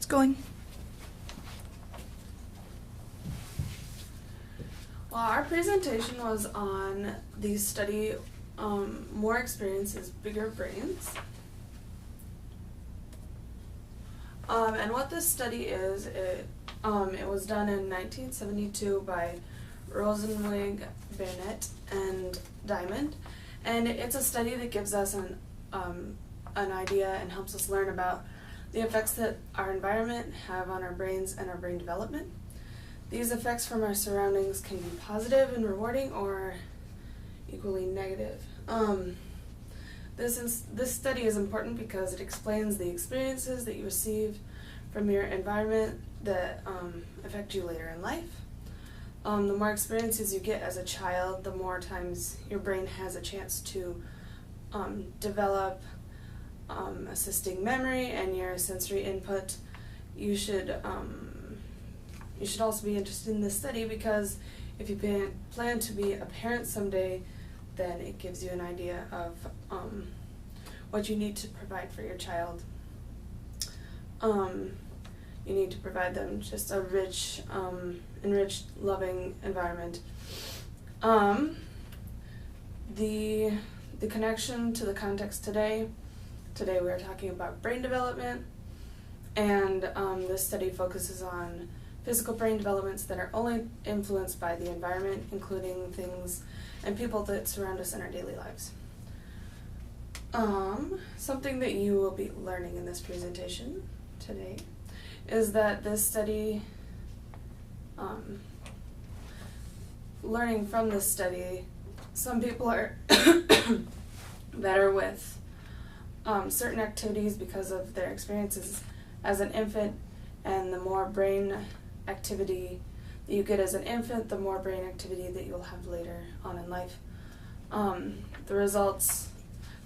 going. Well, our presentation was on the study More Experiences, Bigger Brains. And what this study is, it was done in 1972 by Rosenwig, Bennett, and Diamond. And it's a study that gives us an idea and helps us learn about the effects that our environment have on our brains and our brain development. These effects from our surroundings can be positive and rewarding or equally negative. This study is important because it explains the experiences that you receive from your environment that affect you later in life. The more experiences you get as a child, the more times your brain has a chance to develop assisting memory and your sensory input. You should also be interested in this study because if you plan to be a parent someday, then it gives you an idea of what you need to provide for your child. You need to provide them just a rich, enriched, loving environment. The connection to the context today we are talking about brain development, and this study focuses on physical brain developments that are only influenced by the environment, including things and people that surround us in our daily lives. Something that you will be learning in this presentation today is that this study, learning from this study, some people are better with certain activities because of their experiences as an infant, and the more brain activity that you get as an infant, the more brain activity that you'll have later on in life.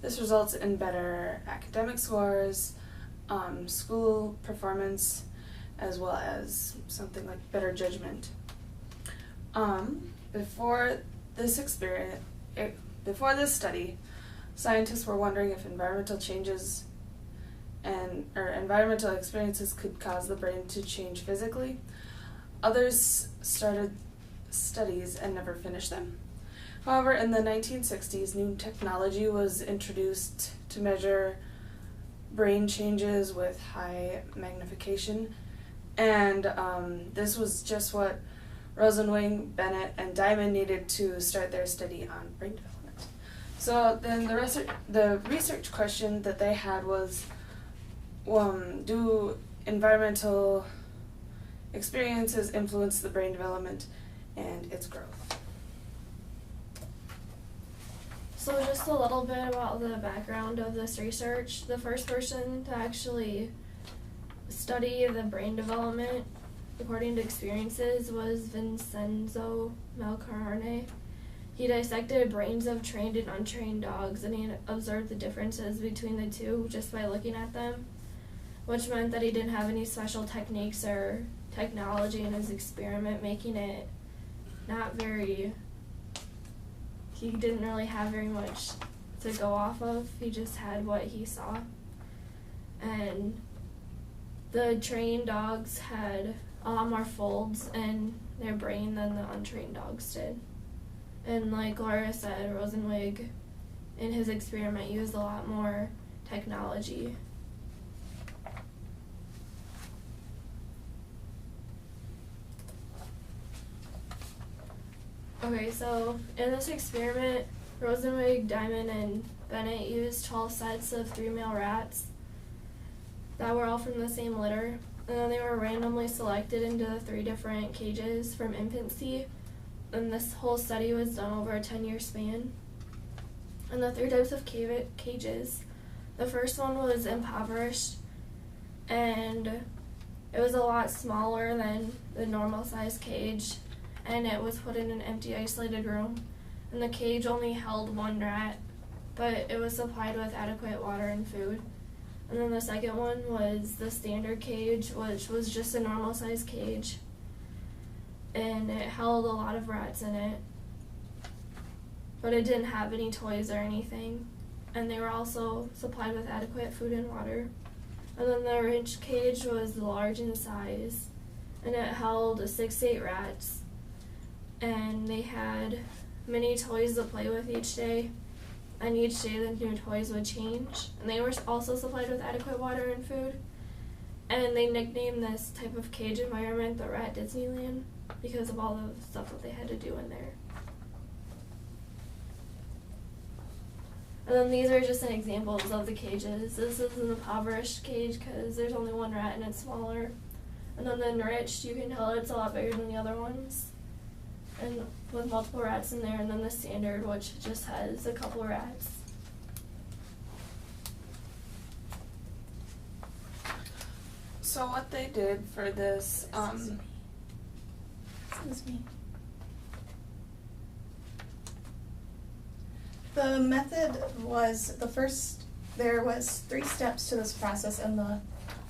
This results in better academic scores, school performance, as well as something like better judgment. Before this study, scientists were wondering if environmental changes or environmental experiences could cause the brain to change physically. Others started studies and never finished them. However, in the 1960s, new technology was introduced to measure brain changes with high magnification, and this was just what Rosenwig, Bennett, and Diamond needed to start their study on brain development. So then the research question that they had was, do environmental experiences influence the brain development and its growth? So just a little bit about the background of this research. The first person to actually study the brain development according to experiences was Vincenzo Malcarne. He dissected brains of trained and untrained dogs, and he observed the differences between the two just by looking at them, which meant that he didn't have any special techniques or technology in his experiment, making it he didn't really have very much to go off of. He just had what he saw. And the trained dogs had a lot more folds in their brain than the untrained dogs did. And like Laura said, Rosenwig in his experiment used a lot more technology. Okay, so in this experiment, Rosenwig, Diamond, and Bennett used 12 sets of 3 male rats that were all from the same litter, and then they were randomly selected into 3 different cages from infancy, and this whole study was done over a 10-year span. And the 3 types of cages, the first one was impoverished, and it was a lot smaller than the normal size cage, and it was put in an empty, isolated room, and the cage only held 1 rat, but it was supplied with adequate water and food. And then the second one was the standard cage, which was just a normal size cage, and it held a lot of rats in it, but it didn't have any toys or anything, and they were also supplied with adequate food and water. And then the enriched cage was large in size, and it held 6 to 8 rats, and they had many toys to play with each day, and each day the new toys would change. And they were also supplied with adequate water and food, and they nicknamed this type of cage environment the Rat Disneyland because of all the stuff that they had to do in there. And then these are just examples of the cages. This is an impoverished cage because there's only one rat and it's smaller. And then the enriched, you can tell it's a lot bigger than the other ones, and with multiple rats in there. And then the standard, which just has a couple rats. So what they did for this, Excuse me. The method was there was 3 steps to this process, and the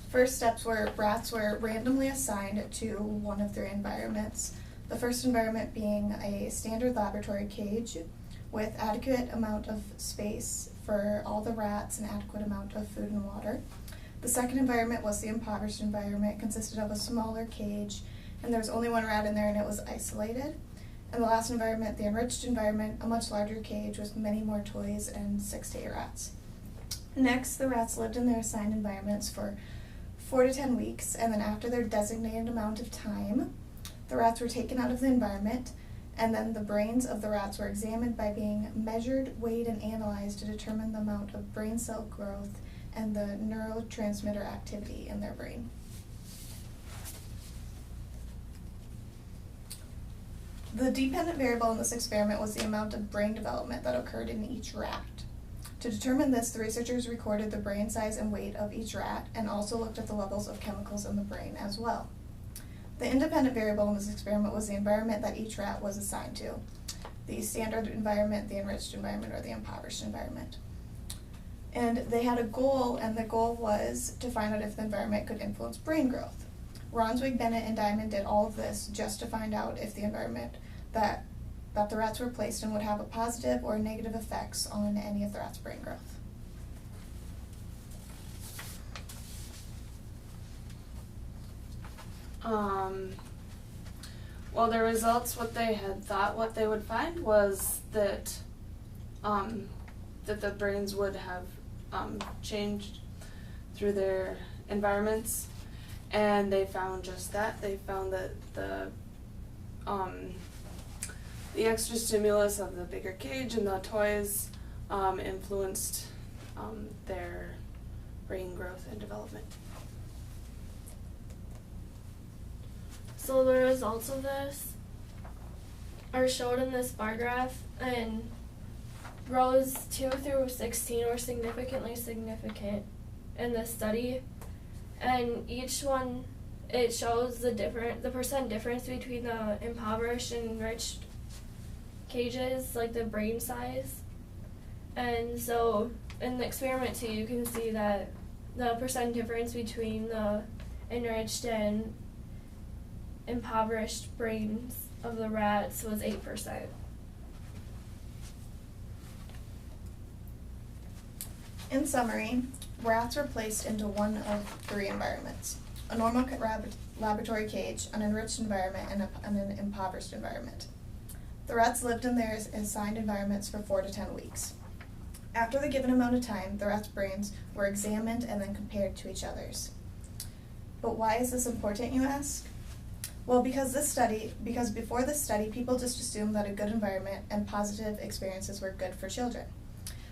first steps were rats were randomly assigned to one of 3 environments. The first environment being a standard laboratory cage with adequate amount of space for all the rats and adequate amount of food and water. The second environment was the impoverished environment. It consisted of a smaller cage, and there was only 1 rat in there and it was isolated. And the last environment, the enriched environment, a much larger cage with many more toys and 6 to 8 rats. Next, the rats lived in their assigned environments for 4 to 10 weeks, and then after their designated amount of time, the rats were taken out of the environment, and then the brains of the rats were examined by being measured, weighed, and analyzed to determine the amount of brain cell growth and the neurotransmitter activity in their brain. The dependent variable in this experiment was the amount of brain development that occurred in each rat. To determine this, the researchers recorded the brain size and weight of each rat and also looked at the levels of chemicals in the brain as well. The independent variable in this experiment was the environment that each rat was assigned to, the standard environment, the enriched environment, or the impoverished environment. And they had a goal, and the goal was to find out if the environment could influence brain growth. Ronswig, Bennett, and Diamond did all of this just to find out if the environment that the rats were placed in would have a positive or negative effects on any of the rats' brain growth. Well, the results, what they had thought what they would find was that that the brains would have changed through their environments, and they found just that. They found that the extra stimulus of the bigger cage and the toys influenced their brain growth and development. So the results of this are showed in this bar graph, and rows 2 through 16 were significant in this study, and each one, it shows the percent difference between the impoverished and enriched cages, like the brain size. And so in the experiment too, you can see that the percent difference between the enriched and impoverished brains of the rats was 8%. In summary, rats were placed into one of 3 environments: a normal laboratory cage, an enriched environment, and an impoverished environment. The rats lived in their assigned environments for 4 to 10 weeks. After the given amount of time, the rats' brains were examined and then compared to each other's. But why is this important, you ask? Well, because before this study, people just assumed that a good environment and positive experiences were good for children.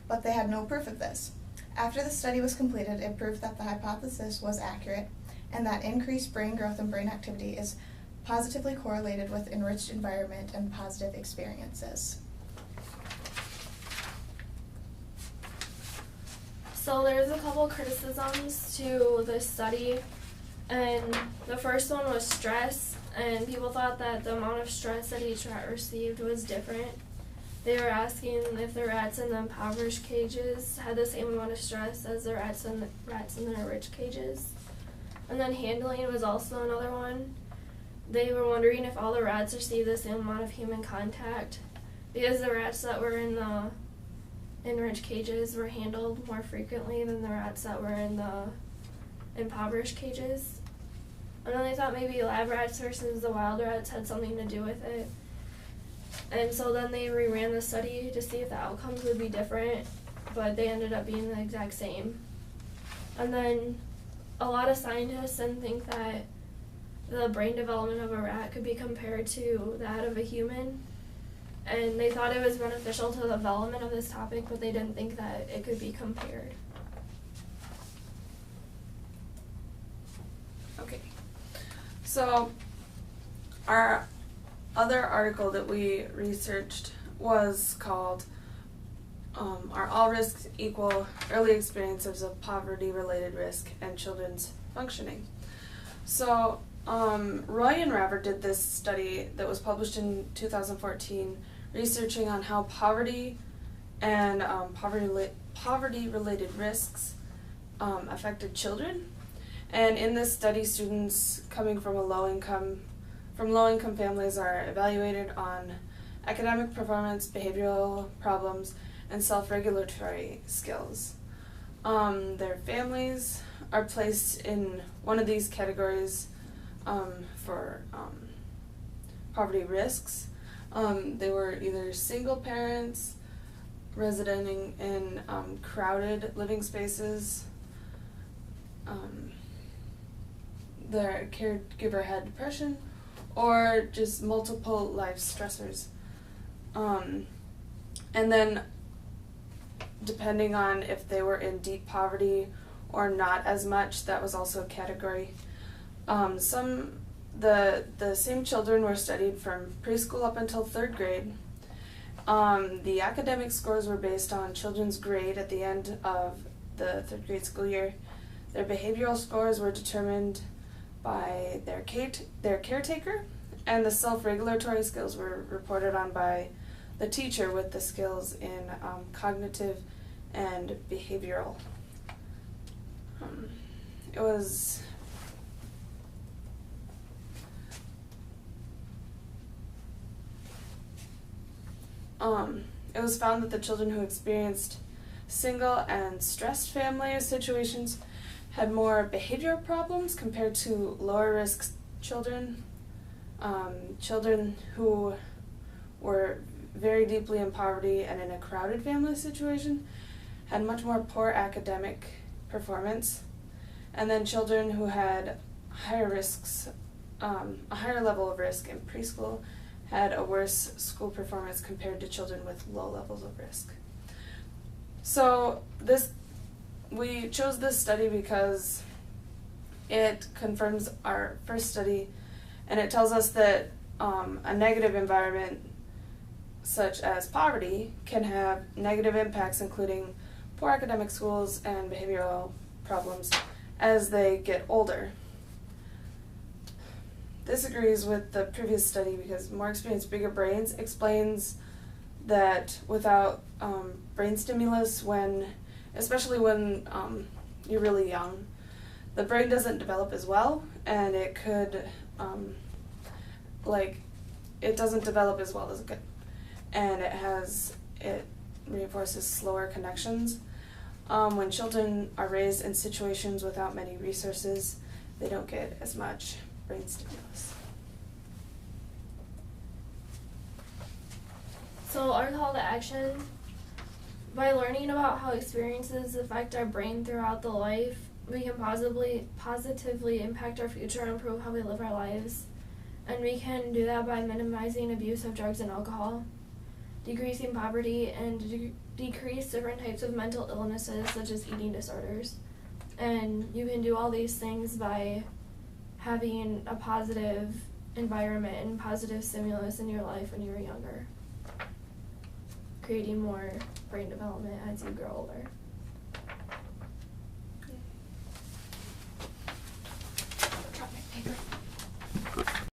But they had no proof of this. After the study was completed, it proved that the hypothesis was accurate and that increased brain growth and brain activity is positively correlated with enriched environment and positive experiences. So there's a couple criticisms to this study, and the first one was stress, and people thought that the amount of stress that each rat received was different. They were asking if the rats in the impoverished cages had the same amount of stress as the rats in the enriched cages. And then handling was also another one. They were wondering if all the rats received the same amount of human contact, because the rats that were in the enriched cages were handled more frequently than the rats that were in the impoverished cages. And then they thought maybe lab rats versus the wild rats had something to do with it. And so then they reran the study to see if the outcomes would be different, but they ended up being the exact same. And then a lot of scientists then think that the brain development of a rat could be compared to that of a human. And they thought it was beneficial to the development of this topic, but they didn't think that it could be compared. Okay. So our other article that we researched was called Are All Risks Equal? Early Experiences of Poverty-Related Risk and Children's Functioning. So Roy and Robert did this study that was published in 2014, researching on how poverty and poverty-related risks affected children. And in this study, students coming from low-income families are evaluated on academic performance, behavioral problems, and self-regulatory skills. Their families are placed in one of these categories for poverty risks. They were either single parents, residing in crowded living spaces. Their caregiver had depression, or just multiple life stressors. And then, depending on if they were in deep poverty or not as much, that was also a category. The same children were studied from preschool up until 3rd grade. The academic scores were based on children's grade at the end of the 3rd grade school year. Their behavioral scores were determined by their caretaker, and the self-regulatory skills were reported on by the teacher, with the skills in cognitive and behavioral. It was found that the children who experienced single and stressed family situations had more behavioral problems compared to lower risk children. Children who were very deeply in poverty and in a crowded family situation had much more poor academic performance. And then children who had higher risks, a higher level of risk in preschool, had a worse school performance compared to children with low levels of risk. So we chose this study because it confirms our first study, and it tells us that a negative environment such as poverty can have negative impacts, including poor academic schools and behavioral problems as they get older. This agrees with the previous study because more experience, bigger brains explains that without brain stimulus, especially when you're really young, the brain doesn't develop as well, and it could, it doesn't develop as well as it could. And it reinforces slower connections. When children are raised in situations without many resources, they don't get as much brain stimulus. So our call to action: by learning about how experiences affect our brain throughout the life, we can positively impact our future and improve how we live our lives. And we can do that by minimizing abuse of drugs and alcohol, decreasing poverty, and decrease different types of mental illnesses such as eating disorders. And you can do all these things by having a positive environment and positive stimulus in your life when you were younger, creating more brain development as you grow older.